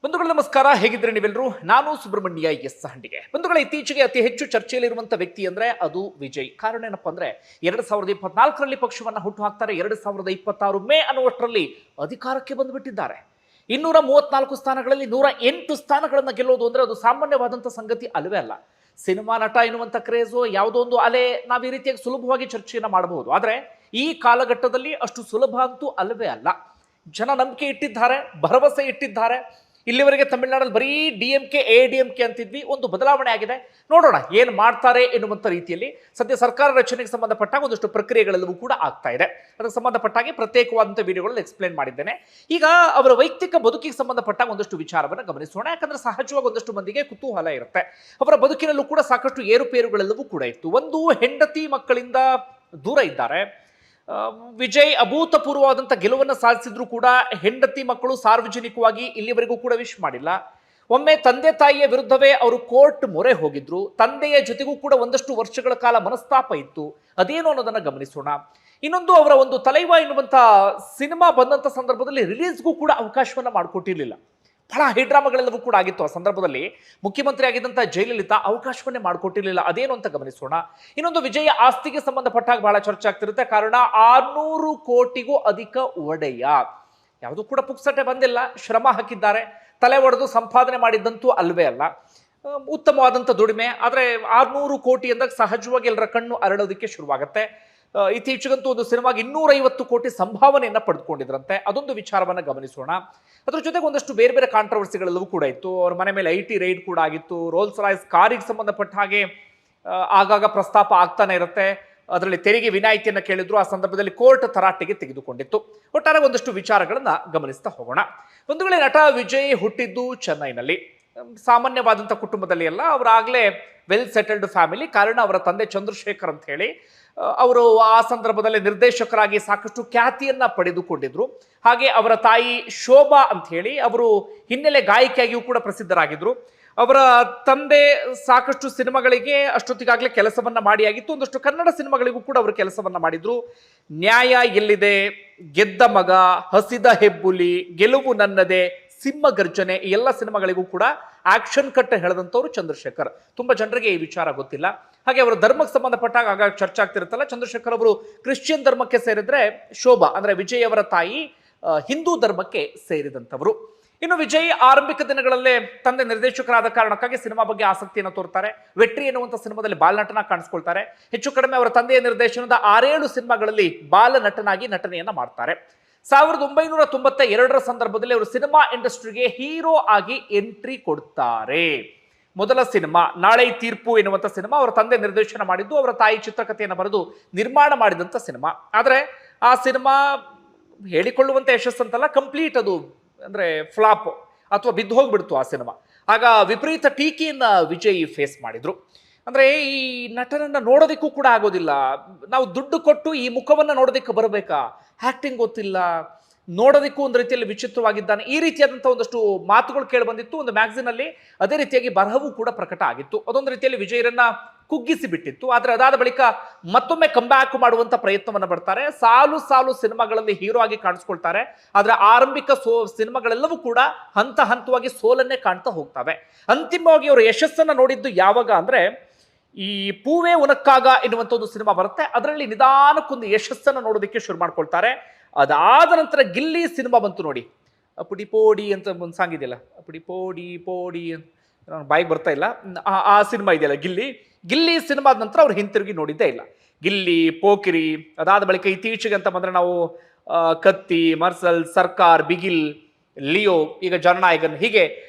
ಬಂಧುಗಳು ನಮಸ್ಕಾರ, ಹೇಗಿದ್ರೆ ನೀವೆಲ್ಲರೂ? ನಾನು ಸುಬ್ರಹ್ಮಣ್ಯ ಎಸ್ ಹಂಡಿಗೆ. ಬಂಧುಗಳ, ಇತ್ತೀಚೆಗೆ ಅತಿ ಹೆಚ್ಚು ಚರ್ಚೆಯಲ್ಲಿರುವಂತಹ ವ್ಯಕ್ತಿ ಅಂದ್ರೆ ಅದು ವಿಜಯ್. ಕಾರಣ ಏನಪ್ಪಾ ಅಂದ್ರೆ 2024ರಲ್ಲಿ ಪಕ್ಷವನ್ನ ಹುಟ್ಟು ಹಾಕ್ತಾರೆ. 2026 ಮೇ ಅನ್ನುವಷ್ಟರಲ್ಲಿ ಅಧಿಕಾರಕ್ಕೆ ಬಂದುಬಿಟ್ಟಿದ್ದಾರೆ. 234 ಸ್ಥಾನಗಳಲ್ಲಿ 108 ಸ್ಥಾನಗಳನ್ನ ಗೆಲ್ಲೋದು ಅಂದ್ರೆ ಅದು ಸಾಮಾನ್ಯವಾದಂತಹ ಸಂಗತಿ ಅಲ್ಲವೇ ಅಲ್ಲ. ಸಿನಿಮಾ ನಟ ಎನ್ನುವಂಥ ಕ್ರೇಜು ಯಾವುದೋ ಒಂದು ಅಲೆ, ನಾವು ಈ ರೀತಿಯಾಗಿ ಸುಲಭವಾಗಿ ಚರ್ಚೆಯನ್ನ ಮಾಡಬಹುದು. ಆದ್ರೆ ಈ ಕಾಲಘಟ್ಟದಲ್ಲಿ ಅಷ್ಟು ಸುಲಭ ಅಂತೂ ಅಲ್ಲವೇ ಅಲ್ಲ. ಜನ ನಂಬಿಕೆ ಇಟ್ಟಿದ್ದಾರೆ, ಭರವಸೆ ಇಟ್ಟಿದ್ದಾರೆ. ಇಲ್ಲಿವರೆಗೆ ತಮಿಳುನಾಡಲ್ಲಿ ಬರೀ DMK ADMK ಅಂತಿದ್ವಿ, ಒಂದು ಬದಲಾವಣೆ ಆಗಿದೆ. ನೋಡೋಣ ಏನು ಮಾಡ್ತಾರೆ ಎನ್ನುವಂಥ ರೀತಿಯಲ್ಲಿ ಸದ್ಯ ಸರ್ಕಾರ ರಚನೆಗೆ ಸಂಬಂಧಪಟ್ಟಾಗ ಒಂದಷ್ಟು ಪ್ರಕ್ರಿಯೆಗಳೆಲ್ಲವೂ ಕೂಡ ಆಗ್ತಾ ಇದೆ. ಅದಕ್ಕೆ ಸಂಬಂಧಪಟ್ಟಾಗಿ ಪ್ರತ್ಯೇಕವಾದಂಥ ವಿಡಿಯೋಗಳಲ್ಲಿ ಎಕ್ಸ್ಪ್ಲೇನ್ ಮಾಡಿದ್ದೇನೆ. ಈಗ ಅವರ ವೈಯಕ್ತಿಕ ಬದುಕಿಗೆ ಸಂಬಂಧಪಟ್ಟಾಗ ಒಂದಷ್ಟು ವಿಚಾರವನ್ನು ಗಮನಿಸೋಣ. ಯಾಕಂದ್ರೆ ಸಹಜವಾಗಿ ಒಂದಷ್ಟು ಮಂದಿಗೆ ಕುತೂಹಲ ಇರುತ್ತೆ. ಅವರ ಬದುಕಿನಲ್ಲೂ ಕೂಡ ಸಾಕಷ್ಟು ಏರುಪೇರುಗಳೆಲ್ಲವೂ ಕೂಡ ಇತ್ತು. ಒಂದು, ಹೆಂಡತಿ ಮಕ್ಕಳಿಂದ ದೂರ ಇದ್ದಾರೆ. ವಿಜಯ್ ಅಭೂತಪೂರ್ವವಾದಂಥ ಗೆಲುವನ್ನು ಸಾಧಿಸಿದ್ರು ಕೂಡ ಹೆಂಡತಿ ಮಕ್ಕಳು ಸಾರ್ವಜನಿಕವಾಗಿ ಇಲ್ಲಿವರೆಗೂ ಕೂಡ ವಿಶ್ ಮಾಡಿಲ್ಲ. ಒಮ್ಮೆ ತಂದೆ ತಾಯಿಯ ವಿರುದ್ಧವೇ ಅವರು ಕೋರ್ಟ್ ಮೊರೆ ಹೋಗಿದ್ರು. ತಂದೆಯ ಜೊತೆಗೂ ಕೂಡ ಒಂದಷ್ಟು ವರ್ಷಗಳ ಕಾಲ ಮನಸ್ತಾಪ ಇತ್ತು. ಅದೇನು ಅನ್ನೋದನ್ನ ಗಮನಿಸೋಣ. ಇನ್ನೊಂದು, ಅವರ ಒಂದು ತಲೈವ ಎನ್ನುವಂಥ ಸಿನಿಮಾ ಬಂದಂಥ ಸಂದರ್ಭದಲ್ಲಿ ರಿಲೀಸ್ಗೂ ಕೂಡ ಅವಕಾಶವನ್ನ ಮಾಡಿಕೊಟ್ಟಿರಲಿಲ್ಲ. ಬಹಳ ಹೈಡ್ರಾಮಾಗಳೆಲ್ಲವೂ ಕೂಡ ಆಗಿತ್ತು. ಆ ಸಂದರ್ಭದಲ್ಲಿ ಮುಖ್ಯಮಂತ್ರಿ ಆಗಿದ್ದಂಥ ಜಯಲಲಿತಾ ಅವಕಾಶವನ್ನೇ ಮಾಡಿಕೊಟ್ಟಿರಲಿಲ್ಲ. ಅದೇನು ಅಂತ ಗಮನಿಸೋಣ. ಇನ್ನೊಂದು, ವಿಜಯ ಆಸ್ತಿಗೆ ಸಂಬಂಧಪಟ್ಟಾಗ ಬಹಳ ಚರ್ಚೆ ಆಗ್ತಿರುತ್ತೆ. ಕಾರಣ 600 ಕೋಟಿಗೂ ಅಧಿಕ ಒಡೆಯ. ಯಾವುದು ಕೂಡ ಪುಕ್ಸಟೆ ಬಂದಿಲ್ಲ, ಶ್ರಮ ಹಾಕಿದ್ದಾರೆ. ತಲೆ ಒಡೆದು ಸಂಪಾದನೆ ಮಾಡಿದ್ದಂತೂ ಅಲ್ವೇ ಅಲ್ಲ. ಉತ್ತಮವಾದಂಥ ದುಡಿಮೆ. ಆದರೆ 600 ಕೋಟಿ ಎಂದಾಗ ಸಹಜವಾಗಿ ಎಲ್ಲರ ಕಣ್ಣು ಅರಳೋದಕ್ಕೆ ಶುರುವಾಗುತ್ತೆ. ಇತ್ತೀಚೆಗಂತೂ ಒಂದು ಸಿನಿಮಾಗೆ 250 ಕೋಟಿ ಸಂಭಾವನೆಯನ್ನ ಪಡೆದುಕೊಂಡಿದ್ರಂತೆ. ಅದೊಂದು ವಿಚಾರವನ್ನ ಗಮನಿಸೋಣ. ಅದ್ರ ಜೊತೆಗೆ ಒಂದಷ್ಟು ಬೇರೆ ಬೇರೆ ಕಾಂಟ್ರವರ್ಸಿಗಳೆಲ್ಲವೂ ಕೂಡ ಇತ್ತು. ಅವ್ರ ಮನೆ ಮೇಲೆ IT ರೈಡ್ ಕೂಡ ಆಗಿತ್ತು. ರೋಲ್ಸ್ ರಾಯ್ಸ್ ಕಾರಿಗೆ ಸಂಬಂಧಪಟ್ಟ ಹಾಗೆ ಆಗಾಗ ಪ್ರಸ್ತಾಪ ಆಗ್ತಾನೆ ಇರುತ್ತೆ. ಅದರಲ್ಲಿ ತೆರಿಗೆ ವಿನಾಯಿತಿಯನ್ನು ಕೇಳಿದ್ರು. ಆ ಸಂದರ್ಭದಲ್ಲಿ ಕೋರ್ಟ್ ತರಾಟೆಗೆ ತೆಗೆದುಕೊಂಡಿತ್ತು. ಒಟ್ಟಾರೆ ಒಂದಷ್ಟು ವಿಚಾರಗಳನ್ನ ಗಮನಿಸ್ತಾ ಹೋಗೋಣ. ಒಂದು ವೇಳೆ ನಟ ವಿಜಯ್ ಹುಟ್ಟಿದ್ದು ಚೆನ್ನೈನಲ್ಲಿ, ಸಾಮಾನ್ಯವಾದಂಥ ಕುಟುಂಬದಲ್ಲಿ ಅಲ್ಲ. ಅವರಾಗಲೇ ವೆಲ್ ಸೆಟಲ್ಡ್ ಫ್ಯಾಮಿಲಿ. ಕಾರಣ ಅವರ ತಂದೆ ಚಂದ್ರಶೇಖರ್ ಅಂತ ಹೇಳಿ ಅವರು ಆ ಸಂದರ್ಭದಲ್ಲಿ ನಿರ್ದೇಶಕರಾಗಿ ಸಾಕಷ್ಟು ಖ್ಯಾತಿಯನ್ನ ಪಡೆದುಕೊಂಡಿದ್ರು. ಹಾಗೆ ಅವರ ತಾಯಿ ಶೋಭಾ ಅಂತ ಹೇಳಿ ಅವರು ಹಿನ್ನೆಲೆ ಗಾಯಕಿಯಾಗಿಯೂ ಕೂಡ ಪ್ರಸಿದ್ಧರಾಗಿದ್ರು. ಅವರ ತಂದೆ ಸಾಕಷ್ಟು ಸಿನಿಮಾಗಳಿಗೆ ಅಷ್ಟೊತ್ತಿಗಾಗಲೇ ಕೆಲಸವನ್ನ ಮಾಡಿ ಆಗಿತ್ತು. ಒಂದಷ್ಟು ಕನ್ನಡ ಸಿನಿಮಾಗಳಿಗೂ ಕೂಡ ಅವರು ಕೆಲಸವನ್ನ ಮಾಡಿದ್ರು. ನ್ಯಾಯ ಎಲ್ಲಿದೆ, ಗೆದ್ದ ಮಗ, ಹಸಿದ ಹೆಬ್ಬುಲಿ, ಗೆಲುವು ನನ್ನದೇ, ಸಿಂಹ ಗರ್ಜನೆ, ಈ ಎಲ್ಲ ಸಿನಿಮಾಗಳಿಗೂ ಕೂಡ ಆಕ್ಷನ್ ಕಟ್ ಹೇಳದಂತವ್ರು ಚಂದ್ರಶೇಖರ್. ತುಂಬಾ ಜನರಿಗೆ ಈ ವಿಚಾರ ಗೊತ್ತಿಲ್ಲ. ಹಾಗೆ ಅವರ ಧರ್ಮಕ್ಕೆ ಸಂಬಂಧಪಟ್ಟಾಗ ಆಗ ಚರ್ಚೆ ಆಗ್ತಿರುತ್ತಲ್ಲ. ಚಂದ್ರಶೇಖರ್ ಅವರು ಕ್ರಿಶ್ಚಿಯನ್ ಧರ್ಮಕ್ಕೆ ಸೇರಿದ್ರೆ ಶೋಭಾ ಅಂದ್ರೆ ವಿಜಯ್ ಅವರ ತಾಯಿ ಹಿಂದೂ ಧರ್ಮಕ್ಕೆ ಸೇರಿದಂಥವರು. ಇನ್ನು ವಿಜಯ್ ಆರಂಭಿಕ ದಿನಗಳಲ್ಲೇ ತಂದೆ ನಿರ್ದೇಶಕರಾದ ಕಾರಣಕ್ಕಾಗಿ ಸಿನಿಮಾ ಬಗ್ಗೆ ಆಸಕ್ತಿಯನ್ನು ತೋರ್ತಾರೆ. ವೆಟ್ರಿ ಎನ್ನುವಂಥ ಸಿನಿಮಾದಲ್ಲಿ ಬಾಲನಟನ ಕಾಣಿಸ್ಕೊಳ್ತಾರೆ. ಹೆಚ್ಚು ಕಡಿಮೆ ಅವರ ತಂದೆಯ ನಿರ್ದೇಶನದ 6-7 ಸಿನಿಮಾಗಳಲ್ಲಿ ಬಾಲನಟನಾಗಿ ನಟನೆಯನ್ನ ಮಾಡ್ತಾರೆ. 1992ರ ಸಂದರ್ಭದಲ್ಲಿ ಅವರು ಸಿನಿಮಾ ಇಂಡಸ್ಟ್ರಿಗೆ ಹೀರೋ ಆಗಿ ಎಂಟ್ರಿ ಕೊಡ್ತಾರೆ. ಮೊದಲ ಸಿನಿಮಾ ನಾಳೆ ತೀರ್ಪು ಎನ್ನುವಂಥ ಸಿನಿಮಾ ಅವರ ತಂದೆ ನಿರ್ದೇಶನ ಮಾಡಿದ್ದು, ಅವರ ತಾಯಿ ಚಿತ್ರಕಥೆಯನ್ನು ಬರೆದು ನಿರ್ಮಾಣ ಮಾಡಿದಂಥ ಸಿನಿಮಾ. ಆದರೆ ಆ ಸಿನಿಮಾ ಹೇಳಿಕೊಳ್ಳುವಂಥ ಯಶಸ್ಸಂತಲ್ಲ, ಕಂಪ್ಲೀಟ್ ಅದು ಅಂದ್ರೆ ಫ್ಲಾಪ್ ಅಥವಾ ಬಿದ್ದು ಹೋಗ್ಬಿಡ್ತು ಆ ಸಿನಿಮಾ. ಆಗ ವಿಪರೀತ ಟೀಕೆಯನ್ನ ವಿಜಯ್ ಫೇಸ್ ಮಾಡಿದ್ರು. ಅಂದ್ರೆ ಈ ನಟನನ್ನ ನೋಡೋದಕ್ಕೂ ಕೂಡ ಆಗೋದಿಲ್ಲ. ನಾವು ದುಡ್ಡು ಕೊಟ್ಟು ಈ ಮುಖವನ್ನ ನೋಡೋದಕ್ಕೆ ಬರಬೇಕಾ? ಆಕ್ಟಿಂಗ್ ಗೊತ್ತಿಲ್ಲ, ನೋಡೋದಕ್ಕೂ ಒಂದು ರೀತಿಯಲ್ಲಿ ವಿಚಿತ್ರವಾಗಿದ್ದಾನೆ, ಈ ರೀತಿಯಾದಂಥ ಒಂದಷ್ಟು ಮಾತುಗಳು ಕೇಳಿ ಬಂದಿತ್ತು. ಒಂದು ಮ್ಯಾಗಝಿನ್ ಅಲ್ಲಿ ಅದೇ ರೀತಿಯಾಗಿ ಬರಹವೂ ಕೂಡ ಪ್ರಕಟ ಆಗಿತ್ತು. ಅದೊಂದು ರೀತಿಯಲ್ಲಿ ವಿಜಯರನ್ನ ಕುಗ್ಗಿಸಿ ಬಿಟ್ಟಿತ್ತು. ಆದ್ರೆ ಅದಾದ ಬಳಿಕ ಮತ್ತೊಮ್ಮೆ ಕಂಬ್ಯಾಕ್ ಮಾಡುವಂತ ಪ್ರಯತ್ನವನ್ನ ಪಡ್ತಾರೆ. ಸಾಲು ಸಾಲು ಸಿನಿಮಾಗಳಲ್ಲಿ ಹೀರೋ ಆಗಿ ಕಾಣಿಸ್ಕೊಳ್ತಾರೆ. ಆದ್ರೆ ಆರಂಭಿಕ ಸಿನಿಮಾಗಳೆಲ್ಲವೂ ಕೂಡ ಹಂತ ಹಂತವಾಗಿ ಸೋಲನ್ನೇ ಕಾಣ್ತಾ ಹೋಗ್ತವೆ. ಅಂತಿಮವಾಗಿ ಅವರು ಯಶಸ್ಸನ್ನ ನೋಡಿದ್ದು ಯಾವಾಗ ಅಂದ್ರೆ ಈ ಪೂವೆ ಉನಕ್ಕಾಗ ಎನ್ನುವಂಥ ಒಂದು ಸಿನಿಮಾ ಬರುತ್ತೆ. ಅದರಲ್ಲಿ ನಿಧಾನಕ್ಕೊಂದು ಯಶಸ್ಸನ್ನು ನೋಡೋದಕ್ಕೆ ಶುರು ಮಾಡ್ಕೊಳ್ತಾರೆ. ಅದಾದ ನಂತರ ಗಿಲ್ಲಿ ಸಿನಿಮಾ ಬಂತು ನೋಡಿ. ಅಪುಡಿ ಪೋಡಿ ಅಂತ ಒಂದು ಸಾಂಗ್ ಇದೆಯಲ್ಲ, ಅಪುಡಿ ಪೋಡಿ ಪೋಡಿ ಅಂತ ಬಾಯಿಗೆ ಬರ್ತಾ ಇಲ್ಲ. ಆ ಸಿನಿಮಾ ಇದೆಯಲ್ಲ ಗಿಲ್ಲಿ ಸಿನಿಮಾದ ನಂತರ ಅವ್ರು ಹಿಂತಿರುಗಿ ನೋಡಿದ್ದೇ ಇಲ್ಲ. ಗಿಲ್ಲಿ, ಪೋಕಿರಿ, ಅದಾದ ಬಳಿಕ ಇತ್ತೀಚೆಗೆ ಅಂತ ಬಂದ್ರೆ ನಾವು ಕತ್ತಿ, ಮರ್ಸಲ್, ಸರ್ಕಾರ್, ಬಿಗಿಲ್, ಲಿಯೋ, ಈಗ ಜನನಾಯಕನ್, ಹೀಗೆ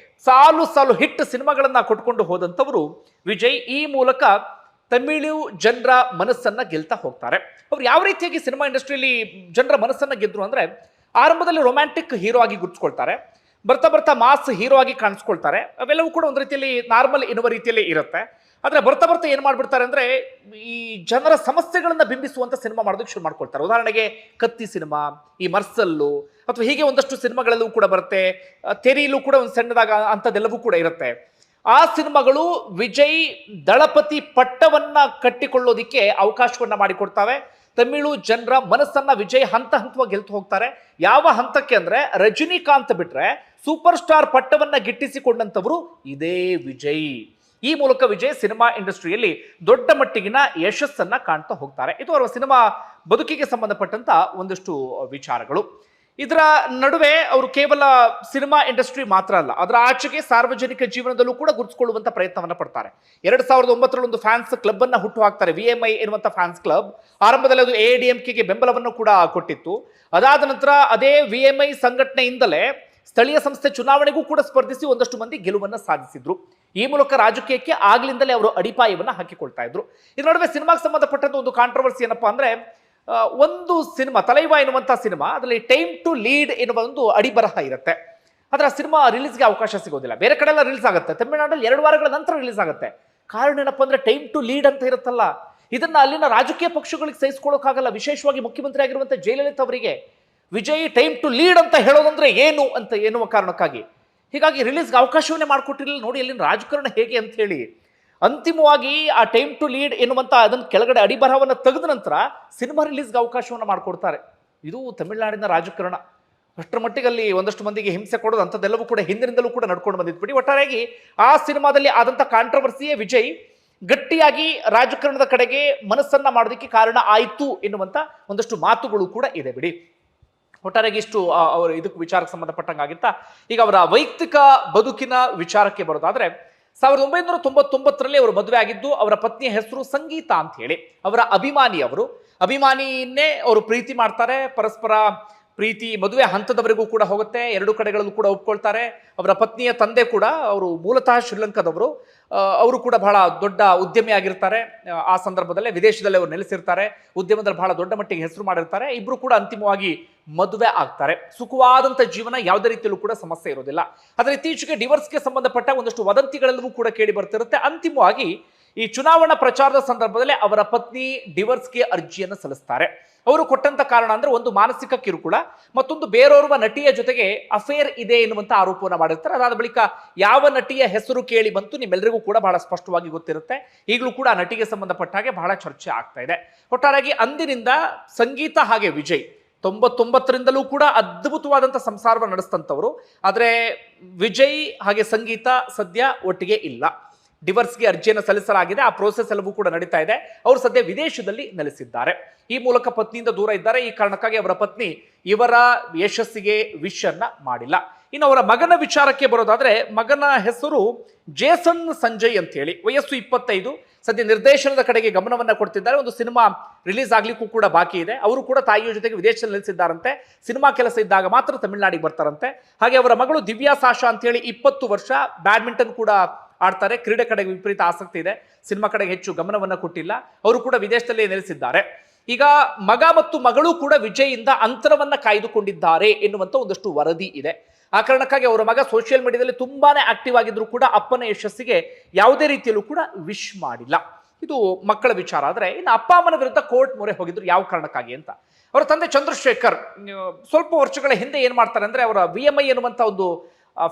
ಸಾಲು ಸಾಲು ಹಿಟ್ ಸಿನಿಮಾಗಳನ್ನ ಕೊಟ್ಕೊಂಡು ಹೋದಂಥವರು ವಿಜಯ್. ಈ ಮೂಲಕ ತಮಿಳು ಜನರ ಮನಸ್ಸನ್ನ ಗೆಲ್ತಾ ಹೋಗ್ತಾರೆ. ಅವ್ರು ಯಾವ ರೀತಿಯಾಗಿ ಸಿನಿಮಾ ಇಂಡಸ್ಟ್ರಿಯಲ್ಲಿ ಜನರ ಮನಸ್ಸನ್ನ ಗೆದ್ರು ಅಂದ್ರೆ, ಆರಂಭದಲ್ಲಿ ರೊಮ್ಯಾಂಟಿಕ್ ಹೀರೋ ಆಗಿ ಗುರುತಿಸ್ಕೊಳ್ತಾರೆ. ಬರ್ತಾ ಬರ್ತಾ ಮಾಸ್ ಹೀರೋ ಆಗಿ ಕಾಣಿಸ್ಕೊಳ್ತಾರೆ. ಅವೆಲ್ಲವೂ ಕೂಡ ಒಂದು ರೀತಿಯಲ್ಲಿ ನಾರ್ಮಲ್ ಎನ್ನುವ ರೀತಿಯಲ್ಲಿ ಇರುತ್ತೆ. ಆದ್ರೆ ಬರ್ತಾ ಬರ್ತಾ ಏನ್ ಮಾಡ್ಬಿಡ್ತಾರೆ ಅಂದ್ರೆ ಈ ಜನರ ಸಮಸ್ಯೆಗಳನ್ನ ಬಿಂಬಿಸುವಂತ ಸಿನಿಮಾ ಮಾಡೋದಕ್ಕೆ ಶುರು ಮಾಡ್ಕೊಳ್ತಾರೆ. ಉದಾಹರಣೆಗೆ ಕತ್ತಿ ಸಿನಿಮಾ, ಈ ಮರ್ಸಲ್ಲು, ಅಥವಾ ಹೀಗೆ ಒಂದಷ್ಟು ಸಿನಿಮಾಗಳೆಲ್ಲವೂ ಕೂಡ ಬರುತ್ತೆ. ತೆರೀಲು ಕೂಡ ಒಂದು ಸಣ್ಣದಾಗ ಅಂಥದ್ದೆಲ್ಲವೂ ಕೂಡ ಇರುತ್ತೆ. ಆ ಸಿನಿಮಾಗಳು ವಿಜಯ್ ದಳಪತಿ ಪಟ್ಟವನ್ನ ಕಟ್ಟಿಕೊಳ್ಳೋದಿಕ್ಕೆ ಅವಕಾಶವನ್ನ ಮಾಡಿಕೊಡ್ತಾವೆ. ತಮಿಳು ಜನರ ಮನಸ್ಸನ್ನ ವಿಜಯ್ ಹಂತ ಹಂತವಾಗಿ ಗೆಲ್ತು ಹೋಗ್ತಾರೆ. ಯಾವ ಹಂತಕ್ಕೆ ಅಂದ್ರೆ ರಜನಿಕಾಂತ್ ಬಿಟ್ರೆ ಸೂಪರ್ ಸ್ಟಾರ್ ಪಟ್ಟವನ್ನ ಗಿಟ್ಟಿಸಿಕೊಂಡಂತವರು ಇದೇ ವಿಜಯ್. ಈ ಮೂಲಕ ವಿಜಯ್ ಸಿನಿಮಾ ಇಂಡಸ್ಟ್ರಿಯಲ್ಲಿ ದೊಡ್ಡ ಮಟ್ಟಿಗಿನ ಯಶಸ್ಸನ್ನ ಕಾಣ್ತಾ ಹೋಗ್ತಾರೆ. ಇದು ಅವರ ಸಿನಿಮಾ ಬದುಕಿಗೆ ಸಂಬಂಧಪಟ್ಟಂತ ಒಂದಷ್ಟು ವಿಚಾರಗಳು. ಇದರ ನಡುವೆ ಅವರು ಕೇವಲ ಸಿನಿಮಾ ಇಂಡಸ್ಟ್ರಿ ಮಾತ್ರ ಅಲ್ಲ, ಅದರ ಆಚೆಗೆ ಸಾರ್ವಜನಿಕ ಜೀವನದಲ್ಲೂ ಕೂಡ ಗುರುತಿಸಿಕೊಳ್ಳುವಂತ ಪ್ರಯತ್ನವನ್ನ ಪಡ್ತಾರೆ. 2009 ಒಂದು ಫ್ಯಾನ್ಸ್ ಕ್ಲಬ್ ಅನ್ನ ಹುಟ್ಟು ಹಾಕ್ತಾರೆ. VMI ಎನ್ನುವಂತ ಫ್ಯಾನ್ಸ್ ಕ್ಲಬ್. ಆರಂಭದಲ್ಲಿ ಅದು AIADMKಗೆ ಬೆಂಬಲವನ್ನು ಕೂಡ ಕೊಟ್ಟಿತ್ತು. ಅದಾದ ನಂತರ ಅದೇ VMI ಸಂಘಟನೆಯಿಂದಲೇ ಸ್ಥಳೀಯ ಸಂಸ್ಥೆ ಚುನಾವಣೆಗೂ ಕೂಡ ಸ್ಪರ್ಧಿಸಿ ಒಂದಷ್ಟು ಮಂದಿ ಗೆಲುವನ್ನ ಸಾಧಿಸಿದ್ರು. ಈ ಮೂಲಕ ರಾಜಕೀಯಕ್ಕೆ ಆಗ್ಲಿಂದಲೇ ಅವರು ಅಡಿಪಾಯವನ್ನ ಹಾಕಿಕೊಳ್ತಾ ಇದ್ರು. ಇದರ ನಡುವೆ ಸಿನಿಮಾಗೆ ಸಂಬಂಧಪಟ್ಟಂತ ಒಂದು ಕಾಂಟ್ರವರ್ಸಿ ಏನಪ್ಪಾ ಅಂದ್ರೆ, ಒಂದು ಸಿನಿಮಾ ತಲೈವಾ ಎನ್ನುವಂತಹ ಸಿನಿಮಾ, ಅದರಲ್ಲಿ ಟೈಮ್ ಟು ಲೀಡ್ ಎನ್ನುವ ಒಂದು ಅಡಿಬರಹ ಇರುತ್ತೆ. ಅದರ ಸಿನಿಮಾ ರಿಲೀಸ್ಗೆ ಅವಕಾಶ ಸಿಗೋದಿಲ್ಲ. ಬೇರೆ ಕಡೆ ಎಲ್ಲ ರಿಲೀಸ್ ಆಗುತ್ತೆ, ತಮಿಳುನಾಡಲ್ಲಿ 2 ವಾರಗಳ ನಂತರ ರಿಲೀಸ್ ಆಗುತ್ತೆ. ಕಾರಣ ಏನಪ್ಪಾ ಅಂದ್ರೆ ಟೈಮ್ ಟು ಲೀಡ್ ಅಂತ ಇರುತ್ತಲ್ಲ, ಇದನ್ನ ಅಲ್ಲಿನ ರಾಜಕೀಯ ಪಕ್ಷಗಳಿಗೆ ಸಹಿಸಿಕೊಳ್ಳೋಕ್ಕಾಗಲ್ಲ. ವಿಶೇಷವಾಗಿ ಮುಖ್ಯಮಂತ್ರಿ ಆಗಿರುವಂತಹ ಜಯಲಲಿತಾ ಅವರಿಗೆ ವಿಜಯ್ ಟೈಮ್ ಟು ಲೀಡ್ ಅಂತ ಹೇಳೋದಂದ್ರೆ ಏನು ಅಂತ ಎನ್ನುವ ಕಾರಣಕ್ಕಾಗಿ ಹೀಗಾಗಿ ರಿಲೀಸ್ಗೆ ಅವಕಾಶವನ್ನೇ ಮಾಡಿಕೊಟ್ಟಿರಲಿಲ್ಲ. ನೋಡಿ ಅಲ್ಲಿನ ರಾಜಕಾರಣ ಹೇಗೆ ಅಂತ ಹೇಳಿ. ಅಂತಿಮವಾಗಿ ಆ ಟೈಮ್ ಟು ಲೀಡ್ ಎನ್ನುವಂತ ಅದನ್ನು ಕೆಳಗಡೆ ಅಡಿಬರಹವನ್ನು ತೆಗೆದ ನಂತರ ಸಿನಿಮಾ ರಿಲೀಸ್ಗೆ ಅವಕಾಶವನ್ನು ಮಾಡಿಕೊಡ್ತಾರೆ. ಇದು ತಮಿಳುನಾಡಿನ ರಾಜಕಾರಣ. ಅಷ್ಟರ ಮಟ್ಟಿಗೆ ಅಲ್ಲಿ ಒಂದಷ್ಟು ಮಂದಿಗೆ ಹಿಂಸೆ ಕೊಡೋದು ಅಂಥದ್ದೆಲ್ಲವೂ ಕೂಡ ಹಿಂದಿನಿಂದಲೂ ಕೂಡ ನಡ್ಕೊಂಡು ಬಂದಿದ್ದು ಬಿಡಿ. ಒಟ್ಟಾರೆಯಾಗಿ ಆ ಸಿನಿಮಾದಲ್ಲಿ ಆದಂಥ ಕಾಂಟ್ರವರ್ಸಿಯೇ ವಿಜಯ್ ಗಟ್ಟಿಯಾಗಿ ರಾಜಕಾರಣದ ಕಡೆಗೆ ಮನಸ್ಸನ್ನ ಮಾಡೋದಕ್ಕೆ ಕಾರಣ ಆಯಿತು ಎನ್ನುವಂತ ಒಂದಷ್ಟು ಮಾತುಗಳು ಕೂಡ ಇದೆ ಬಿಡಿ. ಒಟ್ಟಾರೆಯಾಗಿ ಇಷ್ಟು ಅವರು ಇದಕ್ಕೆ ವಿಚಾರಕ್ಕೆ ಸಂಬಂಧಪಟ್ಟಂಗಾಗಿತ್ತ. ಈಗ ಅವರ ವೈಯಕ್ತಿಕ ಬದುಕಿನ ವಿಚಾರಕ್ಕೆ ಬರೋದಾದ್ರೆ 1999ರಲ್ಲಿ ಅವರು ಮದುವೆ ಆಗಿದ್ದು. ಅವರ ಪತ್ನಿಯ ಹೆಸರು ಸಂಗೀತ ಅಂತ ಹೇಳಿ. ಅವರ ಅಭಿಮಾನಿಯನ್ನೇ ಅವರು ಪ್ರೀತಿ ಮಾಡ್ತಾರೆ. ಪರಸ್ಪರ ಪ್ರೀತಿ ಮದುವೆ ಹಂತದವರೆಗೂ ಕೂಡ ಹೋಗುತ್ತೆ. 2 ಕಡೆಗಳಲ್ಲೂ ಕೂಡ ಒಪ್ಕೊಳ್ತಾರೆ. ಅವರ ಪತ್ನಿಯ ತಂದೆ ಕೂಡ ಅವರು ಮೂಲತಃ ಶ್ರೀಲಂಕಾದವರು. ಅವರು ಕೂಡ ಬಹಳ ದೊಡ್ಡ ಉದ್ಯಮಿ ಆಗಿರ್ತಾರೆ. ಆ ಸಂದರ್ಭದಲ್ಲೇ ವಿದೇಶದಲ್ಲಿ ಅವರು ನೆಲೆಸಿರ್ತಾರೆ. ಉದ್ಯಮದಲ್ಲಿ ಬಹಳ ದೊಡ್ಡ ಮಟ್ಟಿಗೆ ಹೆಸರು ಮಾಡಿರ್ತಾರೆ. ಇಬ್ರು ಕೂಡ ಅಂತಿಮವಾಗಿ ಮದುವೆ ಆಗ್ತಾರೆ. ಸುಖವಾದಂಥ ಜೀವನ, ಯಾವುದೇ ರೀತಿಯಲ್ಲೂ ಕೂಡ ಸಮಸ್ಯೆ ಇರೋದಿಲ್ಲ. ಆದರೆ ಇತ್ತೀಚೆಗೆ ಡಿವೋರ್ಸ್ಗೆ ಸಂಬಂಧಪಟ್ಟ ಒಂದಷ್ಟು ವದಂತಿಗಳೆಲ್ಲವೂ ಕೂಡ ಕೇಳಿ ಬರ್ತಿರುತ್ತೆ. ಅಂತಿಮವಾಗಿ ಈ ಚುನಾವಣಾ ಪ್ರಚಾರದ ಸಂದರ್ಭದಲ್ಲಿ ಅವರ ಪತ್ನಿ ಡಿವೋರ್ಸ್ಗೆ ಅರ್ಜಿಯನ್ನು ಸಲ್ಲಿಸ್ತಾರೆ. ಅವರು ಕೊಟ್ಟಂತ ಕಾರಣ ಅಂದ್ರೆ ಒಂದು ಮಾನಸಿಕ ಕಿರುಕುಳ, ಮತ್ತೊಂದು ಬೇರೆಯವರ ನಟಿಯ ಜೊತೆಗೆ ಅಫೇರ್ ಇದೆ ಎನ್ನುವಂತ ಆರೋಪವನ್ನು ಮಾಡಿರ್ತಾರೆ. ಅದಾದ ಬಳಿಕ ಯಾವ ನಟಿಯ ಹೆಸರು ಕೇಳಿ ಬಂತು ನಿಮ್ಮೆಲ್ಲರಿಗೂ ಕೂಡ ಬಹಳ ಸ್ಪಷ್ಟವಾಗಿ ಗೊತ್ತಿರುತ್ತೆ. ಈಗಲೂ ಕೂಡ ಆ ನಟಿಗೆ ಸಂಬಂಧಪಟ್ಟ ಹಾಗೆ ಬಹಳ ಚರ್ಚೆ ಆಗ್ತಾ ಇದೆ. ಒಟ್ಟಾರೆಯಾಗಿ ಅಂದಿನಿಂದ ಸಂಗೀತ ಹಾಗೆ ವಿಜಯ್ 99ರಿಂದಲೂ ಕೂಡ ಅದ್ಭುತವಾದಂಥ ಸಂಸಾರವನ್ನು ನಡೆಸ್ತಂಥವ್ರು. ಆದರೆ ವಿಜಯ್ ಹಾಗೆ ಸಂಗೀತ ಸದ್ಯ ಒಟ್ಟಿಗೆ ಇಲ್ಲ. ಡಿವೋರ್ಸ್ಗೆ ಅರ್ಜಿಯನ್ನು ಸಲ್ಲಿಸಲಾಗಿದೆ. ಆ ಪ್ರೋಸೆಸ್ ಎಲ್ಲವೂ ಕೂಡ ನಡೀತಾ ಇದೆ. ಅವರು ಸದ್ಯ ವಿದೇಶದಲ್ಲಿ ನೆಲೆಸಿದ್ದಾರೆ. ಈ ಮೂಲಕ ಪತ್ನಿಯಿಂದ ದೂರ ಇದ್ದಾರೆ. ಈ ಕಾರಣಕ್ಕಾಗಿ ಅವರ ಪತ್ನಿ ಇವರ ಯಶಸ್ಸಿಗೆ ವಿಶ್ ಅನ್ನ ಮಾಡಿಲ್ಲ. ಇನ್ನು ಅವರ ಮಗನ ವಿಚಾರಕ್ಕೆ ಬರೋದಾದ್ರೆ, ಮಗನ ಹೆಸರು ಜೇಸನ್ ಸಂಜಯ್ ಅಂತ ಹೇಳಿ. ವಯಸ್ಸು 25. ಸದ್ಯ ನಿರ್ದೇಶನದ ಕಡೆಗೆ ಗಮನವನ್ನ ಕೊಡ್ತಿದ್ದಾರೆ. ಒಂದು ಸಿನಿಮಾ ರಿಲೀಸ್ ಆಗ್ಲಿಕ್ಕೂ ಕೂಡ ಬಾಕಿ ಇದೆ. ಅವರು ಕೂಡ ತಾಯಿಯ ಜೊತೆಗೆ ವಿದೇಶದಲ್ಲಿ ನೆಲೆಸಿದ್ದಾರಂತೆ. ಸಿನಿಮಾ ಕೆಲಸ ಇದ್ದಾಗ ಮಾತ್ರ ತಮಿಳುನಾಡಿಗೆ ಬರ್ತಾರಂತೆ. ಹಾಗೆ ಅವರ ಮಗಳು ದಿವ್ಯಾ ಸಾಶಾ ಅಂತ ಹೇಳಿ 20 ವರ್ಷ, ಬ್ಯಾಡ್ಮಿಂಟನ್ ಕೂಡ ಆಡ್ತಾರೆ. ಕ್ರೀಡೆ ಕಡೆಗೆ ವಿಪರೀತ ಆಸಕ್ತಿ ಇದೆ. ಸಿನಿಮಾ ಕಡೆಗೆ ಹೆಚ್ಚು ಗಮನವನ್ನ ಕೊಟ್ಟಿಲ್ಲ. ಅವರು ಕೂಡ ವಿದೇಶದಲ್ಲಿ ನೆಲೆಸಿದ್ದಾರೆ. ಈಗ ಮಗ ಮತ್ತು ಮಗಳು ಕೂಡ ವಿಜಯಿಂದ ಅಂತರವನ್ನ ಕಾಯ್ದುಕೊಂಡಿದ್ದಾರೆ ಎನ್ನುವಂತ ಒಂದಷ್ಟು ವರದಿ ಇದೆ. ಆ ಕಾರಣಕ್ಕಾಗಿ ಅವರ ಮಗ ಸೋಷಿಯಲ್ ಮೀಡಿಯಾದಲ್ಲಿ ತುಂಬಾನೇ ಆಕ್ಟಿವ್ ಆಗಿದ್ರು ಕೂಡ ಅಪ್ಪನ ಯಶಸ್ಸಿಗೆ ಯಾವುದೇ ರೀತಿಯಲ್ಲೂ ಕೂಡ ವಿಶ್ ಮಾಡಿಲ್ಲ. ಇದು ಮಕ್ಕಳ ವಿಚಾರ. ಆದರೆ ಇನ್ನು ಅಪ್ಪ ಅಮ್ಮನ ವಿರುದ್ಧ ಕೋರ್ಟ್ ಮೊರೆ ಹೋಗಿದ್ರು. ಯಾವ ಕಾರಣಕ್ಕಾಗಿ ಅಂತ, ಅವರ ತಂದೆ ಚಂದ್ರಶೇಖರ್ ಸ್ವಲ್ಪ ವರ್ಷಗಳ ಹಿಂದೆ ಏನ್ ಮಾಡ್ತಾರೆ ಅಂದ್ರೆ, ಅವರ VMI ಎನ್ನುವಂತ ಒಂದು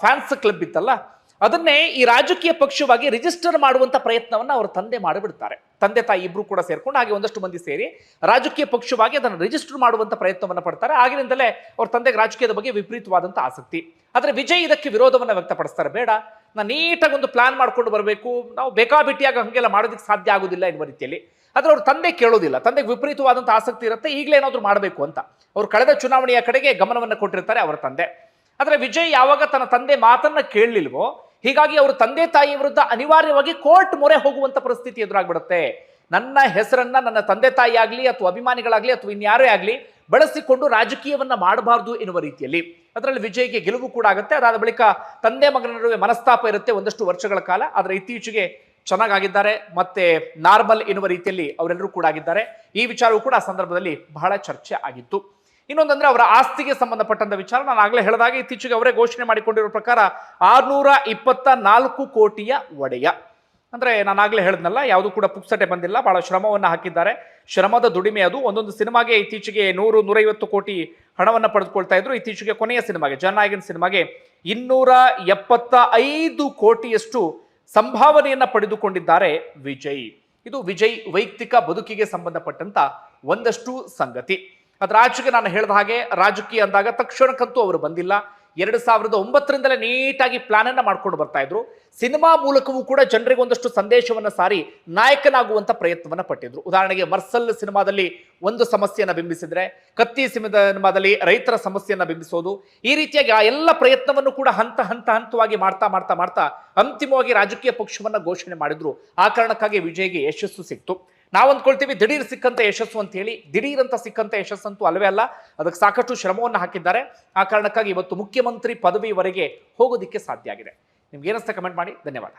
ಫ್ಯಾನ್ಸ್ ಕ್ಲಬ್ ಇತ್ತಲ್ಲ, ಅದನ್ನೇ ಈ ರಾಜಕೀಯ ಪಕ್ಷವಾಗಿ ರಿಜಿಸ್ಟರ್ ಮಾಡುವಂತ ಪ್ರಯತ್ನವನ್ನ ಅವರ ತಂದೆ ಮಾಡಿಬಿಡ್ತಾರೆ. ತಂದೆ ತಾಯಿ ಇಬ್ರು ಕೂಡ ಸೇರ್ಕೊಂಡು, ಹಾಗೆ ಒಂದಷ್ಟು ಮಂದಿ ಸೇರಿ ರಾಜಕೀಯ ಪಕ್ಷವಾಗಿ ಅದನ್ನು ರಿಜಿಸ್ಟರ್ ಮಾಡುವಂತ ಪ್ರಯತ್ನವನ್ನ ಪಡ್ತಾರೆ. ಆಗಿನಿಂದಲೇ ಅವ್ರ ತಂದೆಗೆ ರಾಜಕೀಯದ ಬಗ್ಗೆ ವಿಪರೀತವಾದಂತ ಆಸಕ್ತಿ. ಆದ್ರೆ ವಿಜಯ್ ಇದಕ್ಕೆ ವಿರೋಧವನ್ನ ವ್ಯಕ್ತಪಡಿಸ್ತಾರೆ. ಬೇಡ, ನಾನು ನೀಟಾಗಿ ಒಂದು ಪ್ಲಾನ್ ಮಾಡ್ಕೊಂಡು ಬರಬೇಕು, ನಾವು ಬೇಕಾಬಿಟ್ಟಿಯಾಗಿ ಹಂಗೆಲ್ಲ ಮಾಡೋದಕ್ಕೆ ಸಾಧ್ಯ ಆಗುದಿಲ್ಲ ಎನ್ನುವ ರೀತಿಯಲ್ಲಿ. ಆದ್ರೆ ಅವ್ರ ತಂದೆ ಕೇಳೋದಿಲ್ಲ. ತಂದೆಗೆ ವಿಪರೀತವಾದಂತ ಆಸಕ್ತಿ ಇರುತ್ತೆ, ಈಗಲೇ ಏನಾದ್ರು ಮಾಡಬೇಕು ಅಂತ. ಅವ್ರು ಕಳೆದ ಚುನಾವಣೆಯ ಕಡೆಗೆ ಗಮನವನ್ನ ಕೊಟ್ಟಿರ್ತಾರೆ ಅವರ ತಂದೆ. ಆದ್ರೆ ವಿಜಯ್ ಯಾವಾಗ ತನ್ನ ತಂದೆ ಮಾತನ್ನ ಕೇಳಲಿಲ್ವೋ, ಹೀಗಾಗಿ ಅವರು ತಂದೆ ತಾಯಿ ವಿರುದ್ಧ ಅನಿವಾರ್ಯವಾಗಿ ಕೋರ್ಟ್ ಮೊರೆ ಹೋಗುವಂತ ಪರಿಸ್ಥಿತಿ ಎದುರಾಗ್ಬಿಡುತ್ತೆ. ನನ್ನ ಹೆಸರನ್ನ ನನ್ನ ತಂದೆ ತಾಯಿ ಆಗ್ಲಿ ಅಥವಾ ಅಭಿಮಾನಿಗಳಾಗ್ಲಿ ಅಥವಾ ಇನ್ಯಾರೇ ಆಗ್ಲಿ ಬಳಸಿಕೊಂಡು ರಾಜಕೀಯವನ್ನ ಮಾಡಬಾರ್ದು ಎನ್ನುವ ರೀತಿಯಲ್ಲಿ. ಅದರಲ್ಲಿ ವಿಜಯ್ಗೆ ಗೆಲುವು ಕೂಡ ಆಗುತ್ತೆ. ಅದಾದ ಬಳಿಕ ತಂದೆ ಮಗನ ನಡುವೆ ಮನಸ್ತಾಪ ಇರುತ್ತೆ ಒಂದಷ್ಟು ವರ್ಷಗಳ ಕಾಲ. ಆದ್ರೆ ಇತ್ತೀಚೆಗೆ ಚೆನ್ನಾಗಿದ್ದಾರೆ, ಮತ್ತೆ ನಾರ್ಮಲ್ ಎನ್ನುವ ರೀತಿಯಲ್ಲಿ ಅವರೆಲ್ಲರೂ ಕೂಡ ಆಗಿದ್ದಾರೆ. ಈ ವಿಚಾರವೂ ಕೂಡ ಆ ಸಂದರ್ಭದಲ್ಲಿ ಬಹಳ ಚರ್ಚೆ ಆಗಿತ್ತು. ಇನ್ನೊಂದಂದ್ರೆ ಅವರ ಆಸ್ತಿಗೆ ಸಂಬಂಧಪಟ್ಟಂತ ವಿಚಾರ. ನಾನು ಆಗಲೇ ಹೇಳಿದಾಗ ಇತ್ತೀಚೆಗೆ ಅವರೇ ಘೋಷಣೆ ಮಾಡಿಕೊಂಡಿರೋ ಪ್ರಕಾರ 624 ಕೋಟಿಯ ಒಡೆಯ. ಅಂದ್ರೆ ನಾನು ಆಗ್ಲೇ ಹೇಳಿದ್ನಲ್ಲ, ಯಾವುದು ಕೂಡ ಪುಕ್ಸಟೆ ಬಂದಿಲ್ಲ, ಬಹಳ ಶ್ರಮವನ್ನ ಹಾಕಿದ್ದಾರೆ. ಶ್ರಮದ ದುಡಿಮೆ ಅದು. ಒಂದೊಂದು ಸಿನಿಮಾಗೆ ಇತ್ತೀಚೆಗೆ 100-150 ಕೋಟಿ ಹಣವನ್ನ ಪಡೆದುಕೊಳ್ತಾ ಇದ್ರು. ಇತ್ತೀಚೆಗೆ ಕೊನೆಯ ಸಿನಿಮಾಗೆ, ಜನನಾಯಕನ ಸಿನಿಮಾಗೆ 275 ಕೋಟಿಯಷ್ಟು ಸಂಭಾವನೆಯನ್ನ ಪಡೆದುಕೊಂಡಿದ್ದಾರೆ ವಿಜಯ್. ಇದು ವಿಜಯ್ ವೈಯಕ್ತಿಕ ಬದುಕಿಗೆ ಸಂಬಂಧಪಟ್ಟಂತ ಒಂದಷ್ಟು ಸಂಗತಿ. ಅದರ ಆಚೆಗೆ ನಾನು ಹೇಳಿದ ಹಾಗೆ ರಾಜಕೀಯ ಅಂದಾಗ ತಕ್ಷಣಕ್ಕಂತೂ ಅವರು ಬಂದಿಲ್ಲ. 2009ರಿಂದಲೇ ನೀಟಾಗಿ ಪ್ಲಾನ್ ಅನ್ನ ಮಾಡ್ಕೊಂಡು ಬರ್ತಾ ಇದ್ರು. ಸಿನಿಮಾ ಮೂಲಕವೂ ಕೂಡ ಜನರಿಗೆ ಒಂದಷ್ಟು ಸಂದೇಶವನ್ನ ಸಾರಿ ನಾಯಕನಾಗುವಂತ ಪ್ರಯತ್ನವನ್ನ ಪಟ್ಟಿದ್ರು. ಉದಾಹರಣೆಗೆ ಮರ್ಸಲ್ ಸಿನಿಮಾದಲ್ಲಿ ಒಂದು ಸಮಸ್ಯೆಯನ್ನ ಬಿಂಬಿಸಿದ್ರೆ, ಕತ್ತಿ ಸಿನಿಮಾದಲ್ಲಿ ರೈತರ ಸಮಸ್ಯೆಯನ್ನ ಬಿಂಬಿಸೋದು, ಈ ರೀತಿಯಾಗಿ ಆ ಎಲ್ಲ ಪ್ರಯತ್ನವನ್ನು ಕೂಡ ಹಂತವಾಗಿ ಮಾಡ್ತಾ ಅಂತಿಮವಾಗಿ ರಾಜಕೀಯ ಪಕ್ಷವನ್ನ ಘೋಷಣೆ ಮಾಡಿದ್ರು. ಆ ಕಾರಣಕ್ಕಾಗಿ ವಿಜಯ್ಗೆ ಯಶಸ್ಸು ಸಿಕ್ತು. ನಾವು ಅಂದ್ಕೊಳ್ತೀವಿ ದಿಢೀರ್ ಸಿಕ್ಕಂತ ಯಶಸ್ಸು ಅಂತ ಹೇಳಿ. ದಿಢೀರ್ ಅಂತ ಸಿಕ್ಕಂತ ಯಶಸ್ಸಂತೂ ಅಲ್ಲವೇ ಅಲ್ಲ. ಅದಕ್ಕೆ ಸಾಕಷ್ಟು ಶ್ರಮವನ್ನು ಹಾಕಿದ್ದಾರೆ. ಆ ಕಾರಣಕ್ಕಾಗಿ ಇವತ್ತು ಮುಖ್ಯಮಂತ್ರಿ ಪದವಿವರೆಗೆ ಹೋಗೋದಿಕ್ಕೆ ಸಾಧ್ಯ ಆಗಿದೆ. ನಿಮ್ಗೆ ಏನಿಸ್ತಾ ಕಮೆಂಟ್ ಮಾಡಿ. ಧನ್ಯವಾದ.